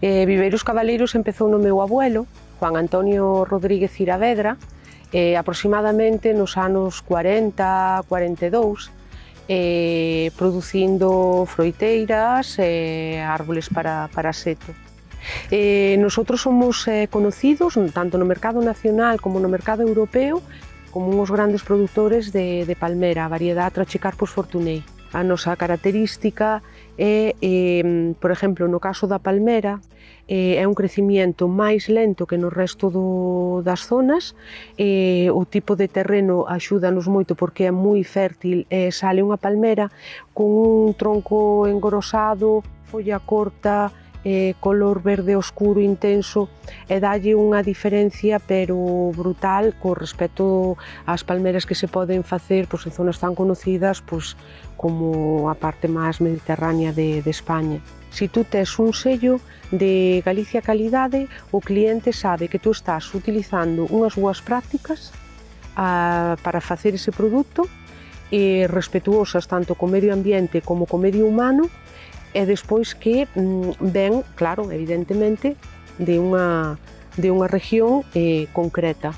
Viveiros Cabaleiros empezou no meu abuelo, Juan Antonio Rodríguez Iravedra, aproximadamente nos anos 40, 42, producindo froiteiras e árboles para seto. Nosotros somos conocidos, tanto no mercado nacional como no mercado europeo, como uns grandes produtores de palmera, a variedade Trachycarpus fortunei. A nosa característica é, por exemplo, no caso da palmera, é un crecimiento máis lento que no resto das zonas. O tipo de terreno axúdanos moito porque é moi fértil e sale unha palmera con un tronco engrosado, folla corta, color verde oscuro intenso, e dalle unha diferencia pero brutal co respecto ás palmeras que se poden facer en zonas tan conocidas como a parte máis mediterránea de España. Se tú tes un sello de Galicia Calidade, o cliente sabe que tú estás utilizando unhas boas prácticas para facer ese produto, respetuosas tanto co medio ambiente como co medio humano, e despois que ven, claro, evidentemente, de unha región concreta.